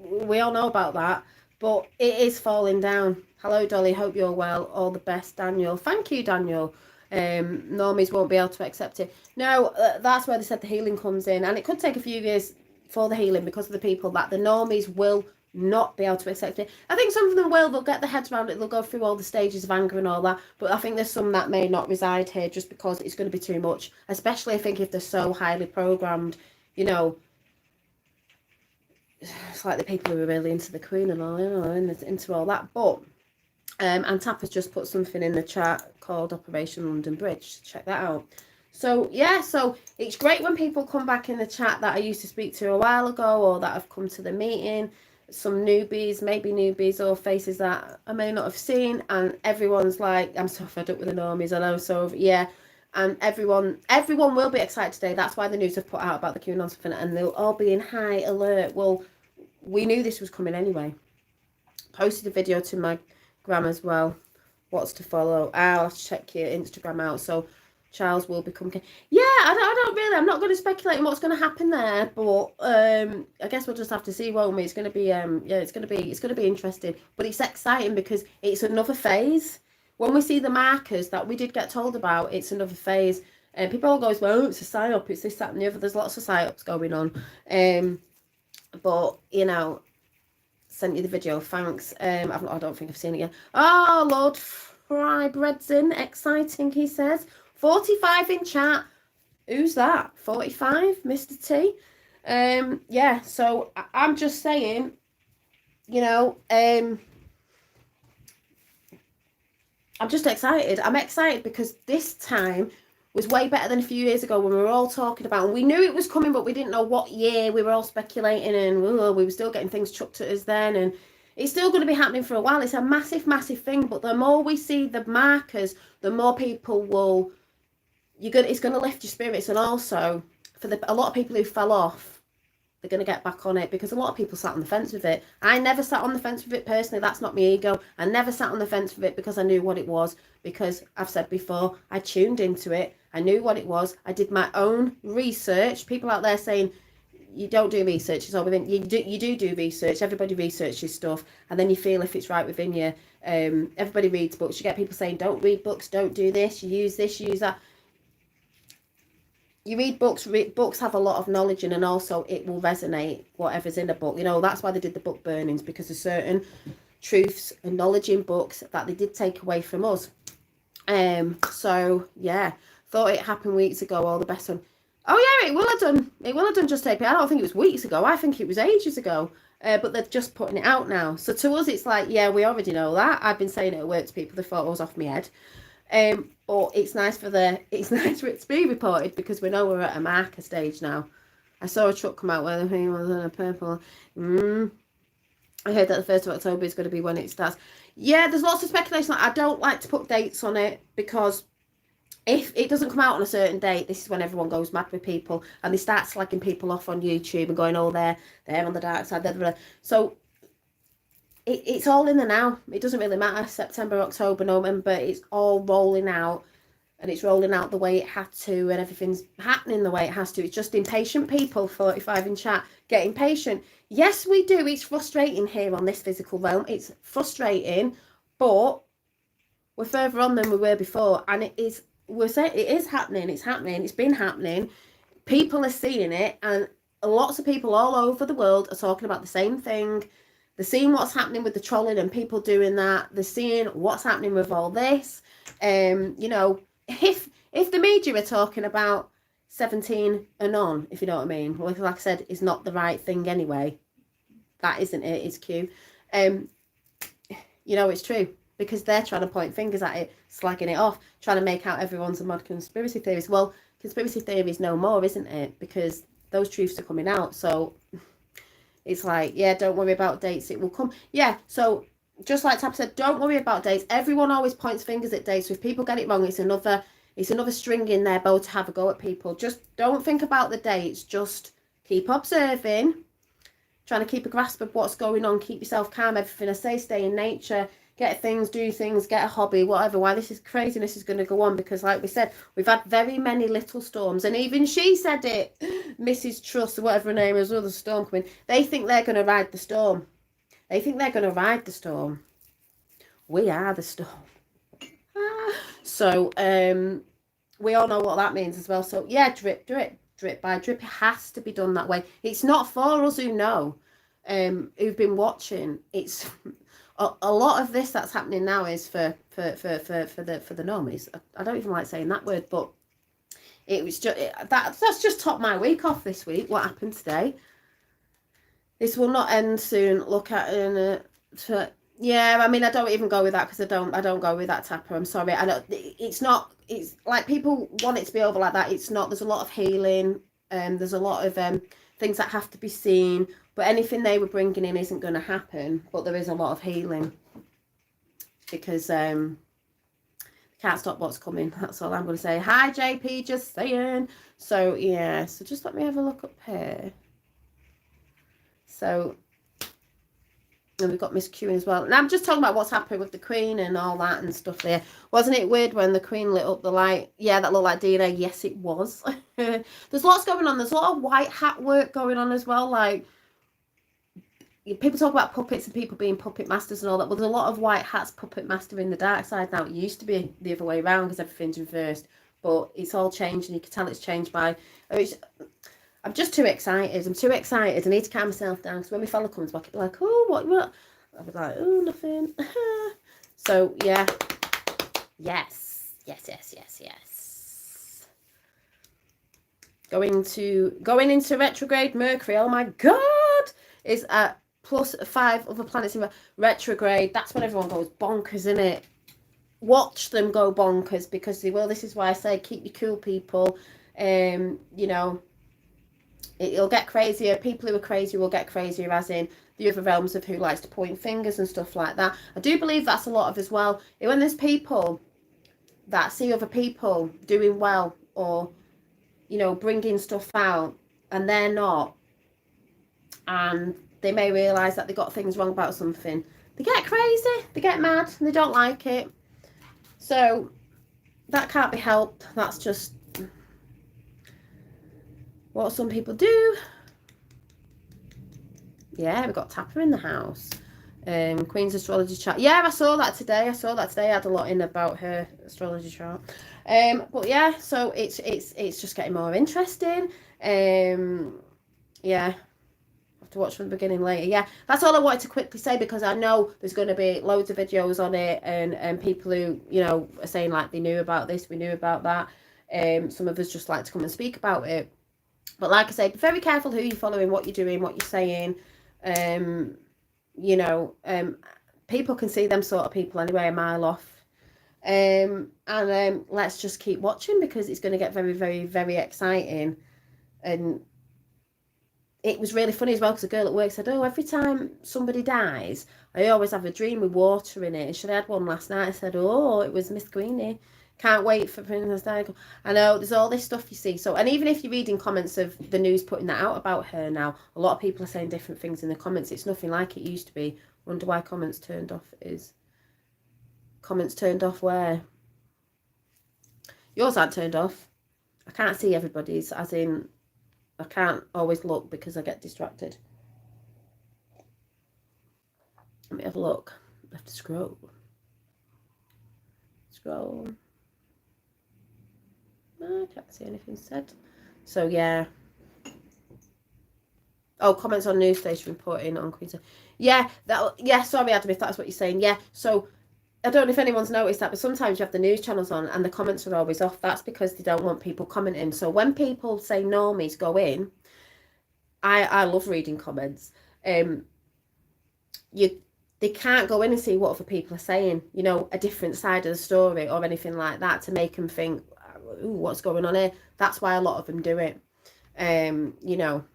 We all know about that. But it is falling down. Hello, Dolly. Hope you're well. All the best, Daniel. Thank you, Daniel. Normies won't be able to accept it. No, that's where they said the healing comes in. And it could take a few years for the healing, because of the people that the normies will not be able to accept it. I think some of them will. They'll get their heads around it. They'll go through all the stages of anger and all that. But I think there's some that may not reside here, just because it's going to be too much. Especially, I think, if they're so highly programmed. You know, it's like the people who are really into the Queen and all, you know, into all that. But and Tapper's just put something in the chat called Operation London Bridge. Check that out. So yeah, so it's great when people come back in the chat that I used to speak to a while ago, or that have come to the meeting. Some newbies, maybe newbies, or faces that I may not have seen, and everyone's like, I'm so fed up with the normies. I know, so yeah. And everyone will be excited today. That's why the news have put out about the QAnon stuff, and they'll all be in high alert. Well, we knew this was coming anyway. Posted a video to my gram as well. What's to follow? I'll have to check your Instagram out. So Charles will become king. Yeah, I don't really. I'm not going to speculate on what's going to happen there, but I guess we'll just have to see, won't we? It's going to be yeah, it's going to be interesting, but it's exciting because it's another phase. when we see the markers that we did get told about, it's another phase. And people all goes, well, it's a psyop, it's this, that, and the other. There's lots of psyops going on. But, you know, sent you the video, thanks. I don't think I've seen it yet. Oh, Lord Fry Breadsin, exciting, he says. 45 in chat. Who's that? 45, Mr. T? Yeah, so I'm just saying, you know, I'm just excited. I'm excited because this time was way better than a few years ago when we were all talking about, and we knew it was coming, but we didn't know what year. We were all speculating, and we were still getting things chucked at us then, and it's still going to be happening for a while. It's a massive, massive thing, but the more we see the markers, the more people will, it's going to lift your spirits, and also for a lot of people who fell off, they're going to get back on it, because a lot of people sat on the fence with it. I never sat on the fence with it personally. That's not my ego. I never sat on the fence with it because I knew what it was, because I've said before, I tuned into it. I knew what it was. I did my own research. People out there saying, you don't do research, it's all within you. Do research. Everybody researches stuff, and then you feel if it's right within you. Everybody reads books. You get people saying, don't read books, don't do this, you use this, you use that. You read books, books have a lot of knowledge in, and also it will resonate, whatever's in a book. You know, that's why they did the book burnings, because there's certain truths and knowledge in books that they did take away from us. So, yeah, thought it happened weeks ago, all the best on. Oh, yeah, it will have done. It will have done just AP. I don't think it was weeks ago. I think it was ages ago. But they're just putting it out now. So to us, it's like, yeah, we already know that. I've been saying it at work to people. They thought I was off my head. But it's nice for it to be reported, because we know we're at a marker stage now. I saw a truck come out where the thing was in a purple. I heard that the 1st of October is going to be when it starts. Yeah, there's lots of speculation. I don't like to put dates on it, because if it doesn't come out on a certain date, this is when everyone goes mad with people, and they start slagging people off on YouTube and going, oh, they're on the dark side. Blah, blah, blah. So it's all in the now. It doesn't really matter. September, October, November, it's all rolling out, and it's rolling out the way it had to, and everything's happening the way it has to. It's just impatient people. 45 in chat, get impatient. Yes, we do. It's frustrating here on this physical realm. It's frustrating, but we're further on than we were before, and it is. We're saying it is happening. It's happening. It's been happening. People are seeing it, and lots of people all over the world are talking about the same thing. They're seeing what's happening with the trolling and people doing that. They're seeing what's happening with all this. You know, if the media are talking about 17 and on, if you know what I mean, well, like I said, is not the right thing anyway. That isn't it. It's Q. You know, it's true, because they're trying to point fingers at it, slagging it off, trying to make out everyone's a mad conspiracy theorist. Well, conspiracy theories no more, isn't it? Because those truths are coming out. So it's like, yeah, don't worry about dates, it will come. Yeah, so just like Tab said, don't worry about dates. Everyone always points fingers at dates. So if people get it wrong, it's another string in their bow to have a go at people. Just don't think about the dates. Just keep observing, trying to keep a grasp of what's going on. Keep yourself calm. Everything I say, stay in nature. Get things, do things, get a hobby, whatever. Why this is craziness is going to go on, because like we said, we've had very many little storms, and even she said it, Mrs. Truss or whatever her name is, another storm coming. They think they're going to ride the storm. They think they're going to ride the storm. We are the storm. So we all know what that means as well. So yeah, drip by drip. It has to be done that way. It's not for us who know, who've been watching. It's a lot of this that's happening now is for the normies. I don't even like saying that word, but it was just that's just topped my week off this week. What happened today? This will not end soon. Look at yeah. I mean, I don't even go with that, because I don't go with that, Tapper. I'm sorry. I don't. It's not. It's like people want it to be over like that. It's not. There's a lot of healing. There's a lot of things that have to be seen. But anything they were bringing in isn't going to happen. But there is a lot of healing, because can't stop what's coming. That's all I'm going to say. Hi, JP, just saying. So, yeah. So, just let me have a look up here. So, and we've got Miss Q as well. And I'm just talking about what's happening with the Queen and all that and stuff there. Wasn't it weird when the Queen lit up the light? Yeah, that looked like DNA. Yes, it was. There's lots going on. There's a lot of white hat work going on as well. Like, people talk about puppets and people being puppet masters and all that. Well, there's a lot of white hats puppet master in the dark side now. It used to be the other way around because everything's reversed, but it's all changed, and you can tell it's changed by. I'm just too excited. I'm too excited. I need to calm myself down because when my fella comes back, it'll be like, oh, what? I'll be like, oh, nothing. So yeah, yes. Going into retrograde Mercury. Oh my God, is at plus 5 other planets in retrograde. That's when everyone goes bonkers, isn't it? Watch them go bonkers because they will. This is why I say keep your cool, people. You know, it'll get crazier. People who are crazy will get crazier, as in the other realms of who likes to point fingers and stuff like that. I do believe that's a lot of as well. When there's people that see other people doing well or, you know, bringing stuff out and they're not, and they may realise that they got things wrong about something, they get crazy, they get mad, and they don't like it. So that can't be helped. That's just what some people do. Yeah, we've got Tapper in the house. Queen's astrology chart. Yeah, I saw that today. I had a lot in about her astrology chart. But yeah, so it's just getting more interesting. Yeah, have to watch from the beginning later. Yeah, that's all I wanted to quickly say because I know there's going to be loads of videos on it, and people who, you know, are saying like they knew about this, we knew about that. Some of us just like to come and speak about it. But like I say, be very careful who you're following, what you're doing, what you're saying. You know, people can see them sort of people anyway a mile off. And let's just keep watching because it's going to get very, very, very exciting. And it was really funny as well because a girl at work said, oh, every time somebody dies, I always have a dream with water in it. And she had one last night. I said, oh, it was Miss Queenie. Can't wait for Princess Diana. I know, there's all this stuff you see. So, and even if you're reading comments of the news putting that out about her now, a lot of people are saying different things in the comments. It's nothing like it used to be. Wonder why comments turned off is. Comments turned off where? Yours aren't turned off. I can't see everybody's, as in, I can't always look because I get distracted. Let me have a look. I have to scroll. Scroll. I can't see anything said. So yeah. Oh, comments on news station reporting on Queen's. Yeah, sorry Adam, if that's what you're saying. Yeah, so I don't know if anyone's noticed that, but sometimes you have the news channels on and the comments are always off. That's because they don't want people commenting. So when people say normies go in, I love reading comments. They can't go in and see what other people are saying, you know, a different side of the story or anything like that to make them think, ooh, what's going on here? That's why a lot of them do it. You know,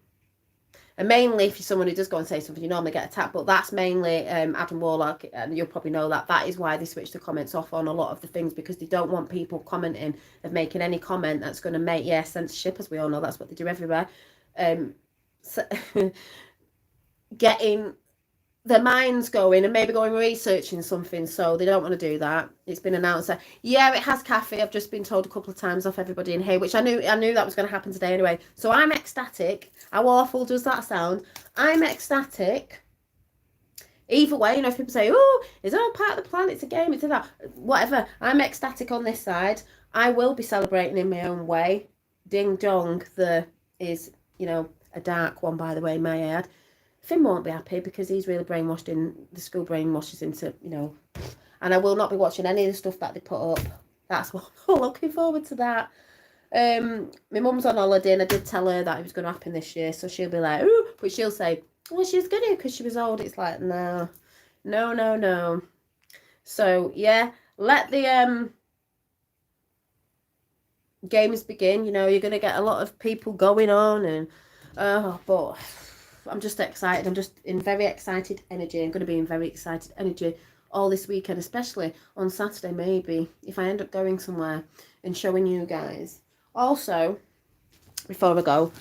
and mainly if you're someone who does go and say something, you normally get attacked, but that's mainly Adam Warlock, and you'll probably know that is why they switch the comments off on a lot of the things, because they don't want people commenting of making any comment that's going to make, censorship, as we all know, that's what they do everywhere. So getting their minds going and maybe going researching something, so they don't want to do that. It's been announced that, yeah, it has, Kathy. I've just been told a couple of times off everybody in here, which I knew that was going to happen today anyway. So I'm ecstatic. How awful does that sound? I'm ecstatic. Either way, you know, if people say, oh, it's all part of the plan, it's a game, it's a that, whatever. I'm ecstatic on this side. I will be celebrating in my own way. Ding dong, is, you know, a dark one, by the way, may I add. Finn won't be happy because he's really brainwashed in, the school brainwashes into, you know, and I will not be watching any of the stuff that they put up. That's what I'm looking forward to that. My mum's on holiday and I did tell her that it was going to happen this year, so she'll be like, ooh, but she'll say, well, she was going to because she was old. It's like, no. So, yeah, let the games begin. You know, you're going to get a lot of people going on and, but I'm just excited. I'm just in very excited energy. I'm going to be in very excited energy all this weekend, especially on Saturday, maybe, if I end up going somewhere and showing you guys. Also, before I go,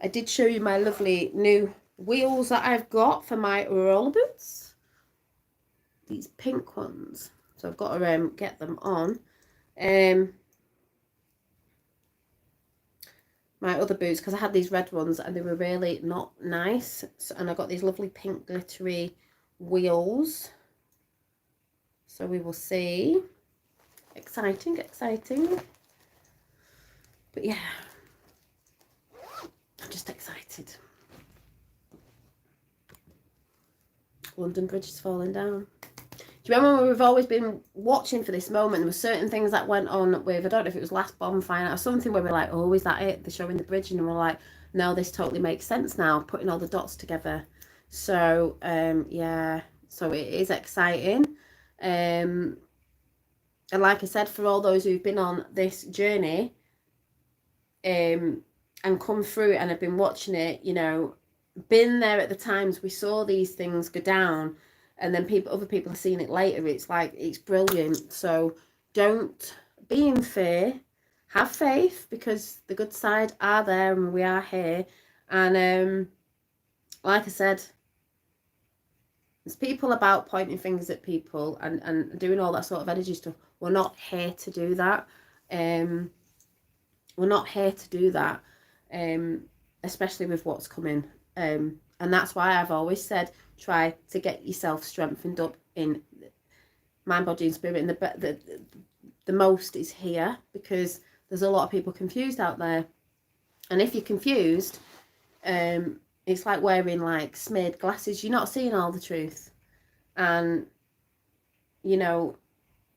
I did show you my lovely new wheels that I've got for my roller boots. These pink ones. So I've got to get them on. my other boots, because I had these red ones and they were really not nice. So, and I got these lovely pink glittery wheels. So we will see. Exciting, exciting. But yeah, I'm just excited. London Bridge is falling down. Do you remember when we've always been watching for this moment? There were certain things that went on with, I don't know if it was Last Bonfire or something, where we're like, oh, is that it? They're showing the bridge, and we're like, no, this totally makes sense now, putting all the dots together. So, yeah, so it is exciting. And like I said, for all those who've been on this journey, and come through it and have been watching it, you know, been there at the times we saw these things go down, and then other people have seen it later. It's like, it's brilliant. So don't be in fear, have faith, because the good side are there and we are here. And like I said, there's people about pointing fingers at people and doing all that sort of energy stuff. We're not here to do that. We're not here to do that, especially with what's coming. And that's why I've always said, try to get yourself strengthened up in mind, body and spirit. And the most is here, because there's a lot of people confused out there. And if you're confused, it's like wearing like smeared glasses. You're not seeing all the truth. And, you know,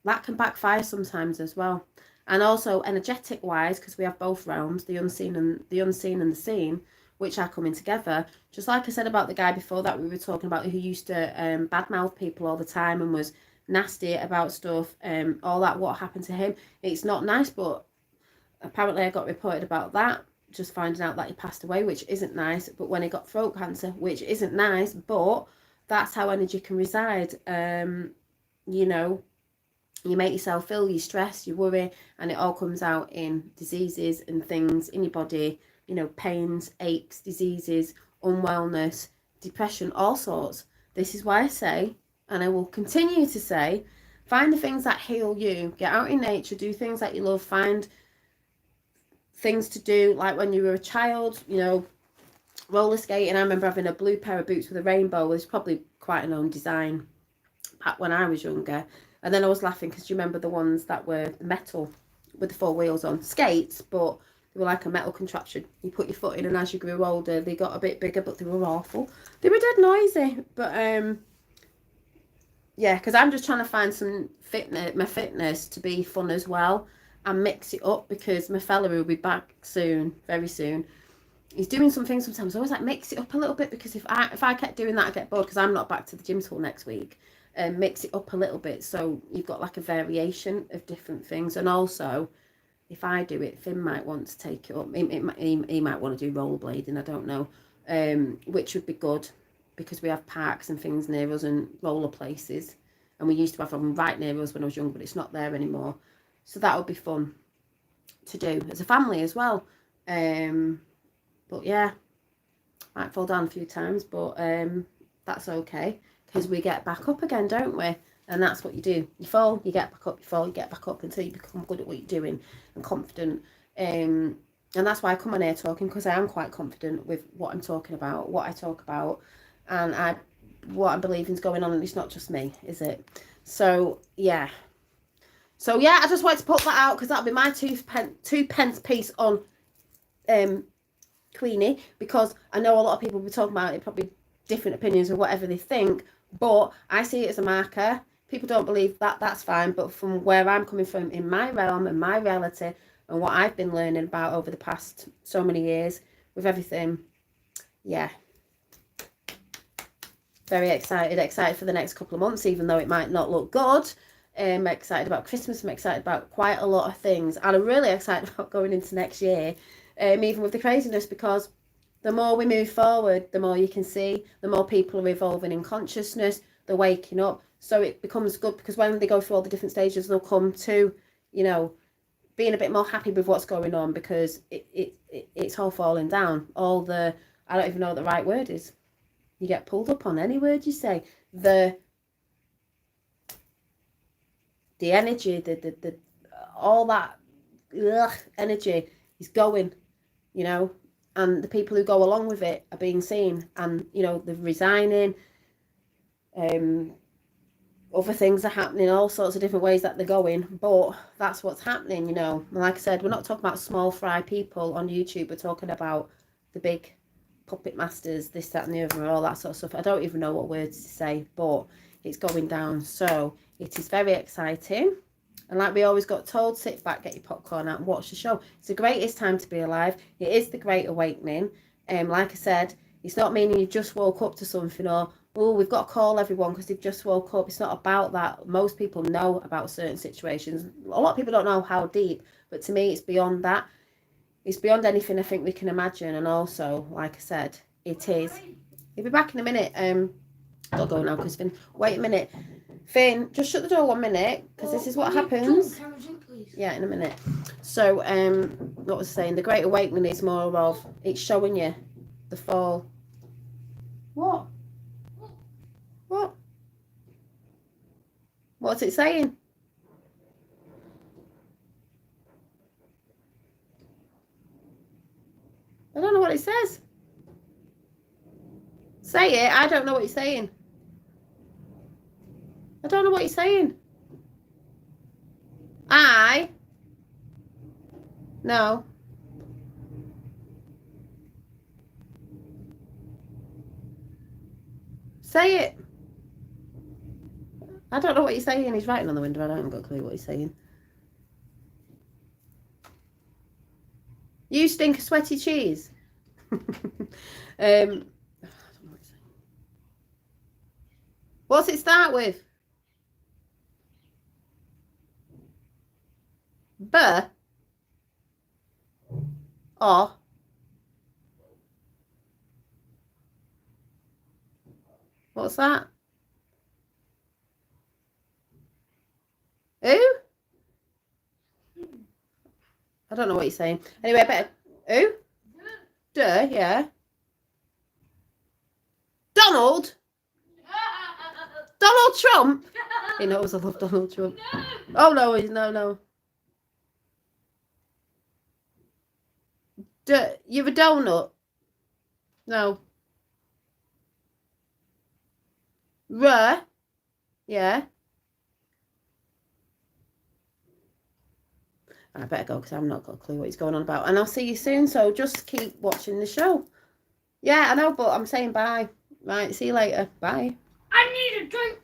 that can backfire sometimes as well. And also energetic wise, because we have both realms, the unseen and the seen, which are coming together. Just like I said about the guy before that we were talking about, who used to badmouth people all the time and was nasty about stuff, all that, what happened to him. It's not nice, but apparently I got reported about that, just finding out that he passed away, which isn't nice. But when he got throat cancer, which isn't nice, but that's how energy can reside. You know, you make yourself ill, you stress, you worry, and it all comes out in diseases and things in your body, you know, pains, aches, diseases, unwellness, depression, all sorts. This is why I say, and I will continue to say, find the things that heal you. Get out in nature, do things that you love, find things to do, like when you were a child, you know, roller skating. I remember having a blue pair of boots with a rainbow. It was probably quite an own design back when I was younger. And then I was laughing because you remember the ones that were metal with the 4 wheels on, skates, but they were like a metal contraption. You put your foot in, and as you grew older, they got a bit bigger, but they were awful. They were dead noisy. But yeah, because I'm just trying to find some fitness to be fun as well, and mix it up, because my fella will be back soon, very soon. He's doing some things sometimes. I always like mix it up a little bit, because if I kept doing that, I get bored, because I'm not back to the gym till next week. And mix it up a little bit, so you've got like a variation of different things. And also, if I do it, Finn might want to take it up. He might want to do rollerblading, I don't know, which would be good, because we have parks and things near us and roller places, and we used to have them right near us when I was young, but it's not there anymore. So that would be fun to do as a family as well. But yeah, might fall down a few times, but that's okay, because we get back up again, don't we? And that's what you do. You fall, you get back up, you fall, you get back up, until you become good at what you're doing and confident. And that's why I come on here talking, because I am quite confident with what I'm talking about, what I talk about, and what I believe is going on, and it's not just me, is it? So yeah. So yeah, I just wanted to put that out, because that'll be my two pence piece on Queenie, because I know a lot of people will be talking about it, probably different opinions or whatever they think, but I see it as a marker. People don't believe that, that's fine, but from where I'm coming from in my realm and my reality and what I've been learning about over the past so many years with everything, yeah, very excited for the next couple of months, even though it might not look good. I'm excited about Christmas. I'm excited about quite a lot of things, and I'm really excited about going into next year, even with the craziness, because the more we move forward, the more you can see, the more people are evolving in consciousness, they're waking up. So it becomes good, because when they go through all the different stages, they'll come to, you know, being a bit more happy with what's going on, because it's all falling down. All the, I don't even know what the right word is. You get pulled up on any word you say. The energy, the all that energy is going. you know, and the people who go along with it are being seen, and, you know, they're resigning, other things are happening, all sorts of different ways that they're going, but that's what's happening, you know. Like I said, we're not talking about small fry people on YouTube, we're talking about the big puppet masters, this, that and the other, all that sort of stuff. I don't even know what words to say, but it's going down. So it is very exciting, and like we always got told, sit back, get your popcorn out and watch the show. It's the greatest time to be alive. It is the Great Awakening. Like I said, it's not meaning you just woke up to something, or oh, we've got to call everyone because they've just woke up. It's not about that. Most people know about certain situations. A lot of people don't know how deep, but to me, it's beyond that. It's beyond anything I think we can imagine. And also, like I said, it is. He'll be back in a minute. I'll go now because Finn. Wait a minute. Finn, just shut the door 1 minute, because this is what happens. Yeah, in a minute. So, what was I saying? The Great Awakening is more of, it's showing you the fall. What? What? What's it saying? I don't know what it says. Say it. I don't know what you're saying. I don't know what you're saying. No. Say it. I don't know what you're saying. He's writing on the window. I don't got a clue what he's saying. You stink of sweaty cheese. I don't know what he's saying. What's it start with? B. O. What's that? Who? I don't know what you're saying. Anyway, I better. Who? Duh, yeah. Donald? Donald Trump? He knows I love Donald Trump. Oh, no, no. You're a donut? No. Yeah. I better go because I've not got a clue what he's going on about. And I'll see you soon, so just keep watching the show. Yeah, I know, but I'm saying bye. Right, see you later. Bye. I need a drink.